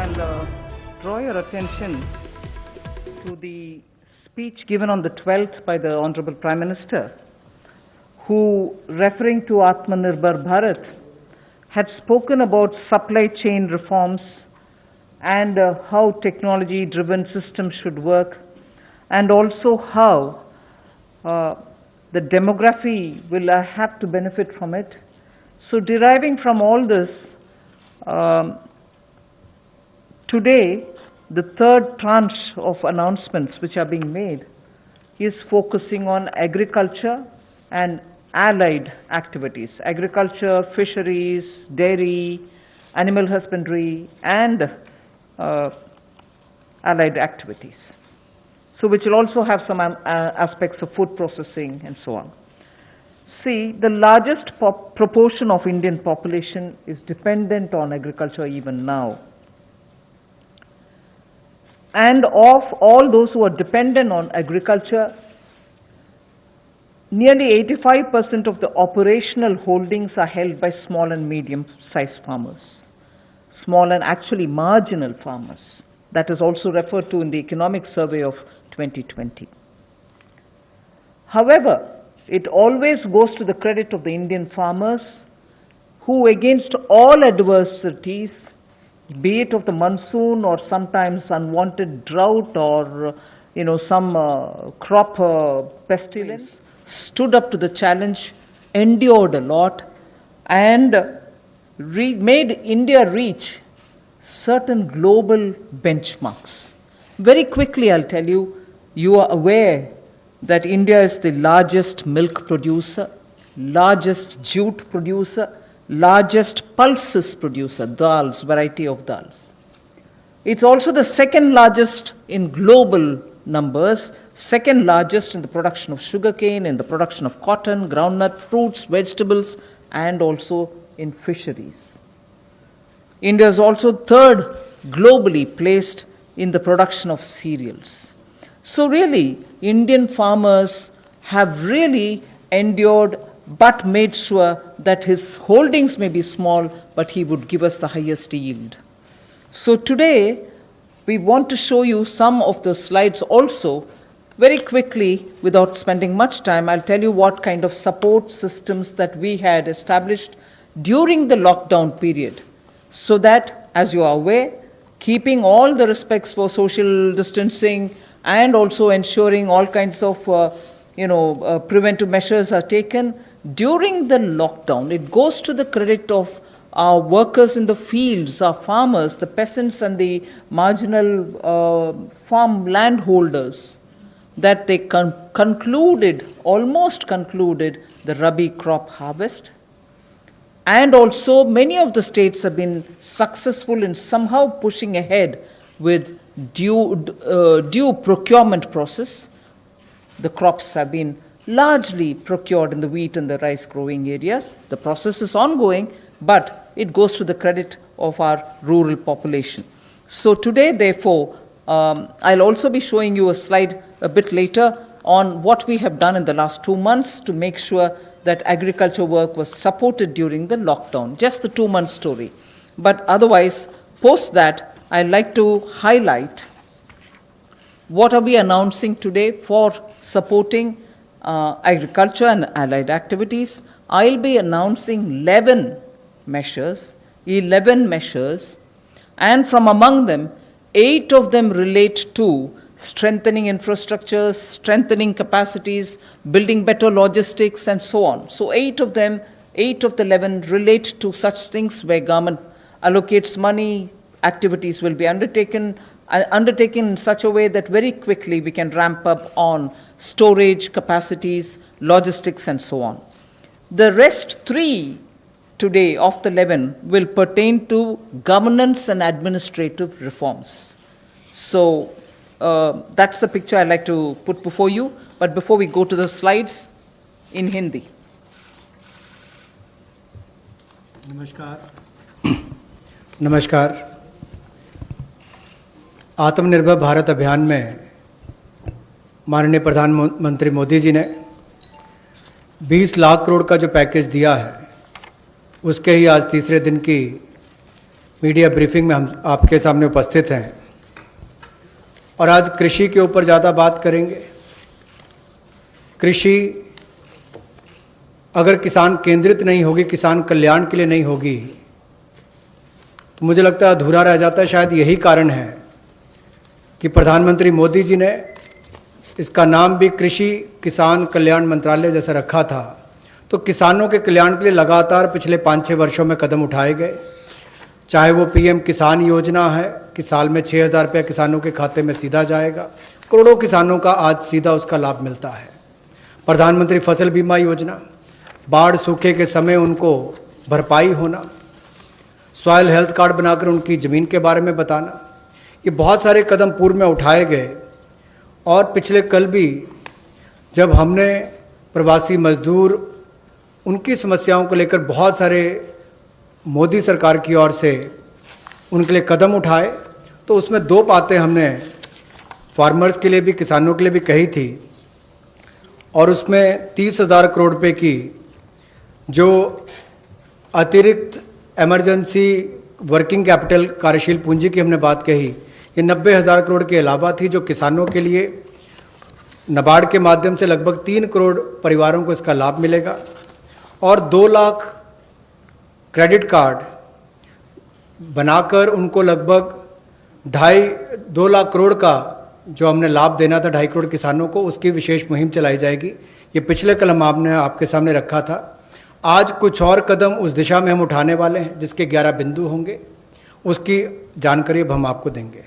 I'll draw your attention to the speech given on the 12th by the Honorable Prime Minister, who, referring to Atmanirbhar Bharat, had spoken about supply chain reforms and how technology-driven systems should work, and also how the demography will have to benefit from it. So deriving from all this, today, the third tranche of announcements which are being made is focusing on agriculture and allied activities. Agriculture, fisheries, dairy, animal husbandry, and allied activities. So which will also have some aspects of food processing and so on. See, the largest proportion of Indian population is dependent on agriculture even now. And of all those who are dependent on agriculture, nearly 85% of the operational holdings are held by small and medium-sized farmers, small and actually marginal farmers. That is also referred to in the Economic Survey of 2020. However, it always goes to the credit of the Indian farmers who, against all adversities, be it of the monsoon or sometimes unwanted drought or some crop pestilence, stood up to the challenge, endured a lot, and made India reach certain global benchmarks. Very quickly, I'll tell you, you are aware that India is the largest milk producer, largest jute producer, largest pulses producer, dals, variety of dals. It's also the second largest in global numbers, second largest in the production of sugarcane, in the production of cotton, groundnut, fruits, vegetables, and also in fisheries. India is also third globally placed in the production of cereals. So really, Indian farmers have really endured but made sure that his holdings may be small, but he would give us the highest yield. So today, we want to show you some of the slides also. Very quickly, without spending much time, I'll tell you what kind of support systems that we had established during the lockdown period, so that, as you are aware, keeping all the respects for social distancing and also ensuring all kinds of preventive measures are taken during the lockdown. It goes to the credit of our workers in the fields, our farmers, the peasants and the marginal farm landholders, that they almost concluded the Rabi crop harvest. And also many of the states have been successful in somehow pushing ahead with due procurement process. The crops have been largely procured in the wheat and the rice growing areas. The process is ongoing, but it goes to the credit of our rural population. So today, therefore, I'll also be showing you a slide a bit later on what we have done in the last 2 months to make sure that agriculture work was supported during the lockdown, just the 2-month story. But otherwise, post that, I'd like to highlight what are we announcing today for supporting agriculture and allied activities. I'll be announcing 11 measures, and from among them, 8 of them relate to strengthening infrastructures, strengthening capacities, building better logistics, and so on. So 8 of the 11 relate to such things where government allocates money, activities will be undertaken in such a way that very quickly we can ramp up on storage capacities, logistics, and so on. The rest 3 today of the 11 will pertain to governance and administrative reforms. So that's the picture I'd like to put before you. But before we go to the slides, in Hindi. नमस्कार। आत्मनिर्भर भारत अभियान में माननीय प्रधानमंत्री मोदी जी ने 20 लाख करोड़ का जो package दिया है, उसके ही आज तीसरे दिन की मीडिया ब्रीफिंग में हम आपके सामने उपस्थित हैं और आज कृषि के ऊपर ज़्यादा बात करेंगे। कृषि अगर किसान केंद्रित नहीं होगी, किसान कल्याण के लिए नहीं होगी, तो मुझे लगता है अधूरा रह जाता है। शायद यही कारण है कि प्रधानमंत्री मोदी जी ने इसका नाम भी कृषि किसान कल्याण मंत्रालय जैसा रखा था। तो किसानों के कल्याण के लिए लगातार पिछले 5-6 वर्षों में कदम उठाए गए, चाहे वो पीएम किसान योजना है कि साल में 6,000 रुपये किसानों के खाते में सीधा जाएगा, करोड़ों किसानों का आज सीधा उसका लाभ मिलता है। प्रधानमंत्री फसल बीमा योजना, बाढ़ सूखे के समय उनको भरपाई होना, सॉइल हेल्थ कार्ड बनाकर उनकी ज़मीन के बारे में बताना, ये बहुत सारे कदम पूर्व में उठाए गए। और पिछले कल भी जब हमने प्रवासी मजदूर उनकी समस्याओं को लेकर बहुत सारे मोदी सरकार की ओर से उनके लिए कदम उठाए, तो उसमें 2 बातें हमने फार्मर्स के लिए भी, किसानों के लिए भी कही थी। और उसमें 30,000 करोड़ रुपए की जो अतिरिक्त इमरजेंसी वर्किंग कैपिटल कार्यशील पूंजी की हमने बात कही, ये 90,000 करोड़ के अलावा थी, जो किसानों के लिए नाबार्ड के माध्यम से लगभग 3 करोड़ परिवारों को इसका लाभ मिलेगा। और 2 लाख क्रेडिट कार्ड बनाकर उनको लगभग 2.5 लाख करोड़ का जो हमने लाभ देना था 2.5 करोड़ किसानों को, उसकी विशेष मुहिम चलाई जाएगी। ये पिछले कल हम आपने आपके सामने रखा था। आज कुछ और कदम उस दिशा में हम उठाने वाले हैं, जिसके 11 बिंदु होंगे, उसकी जानकारी अब हम आपको देंगे।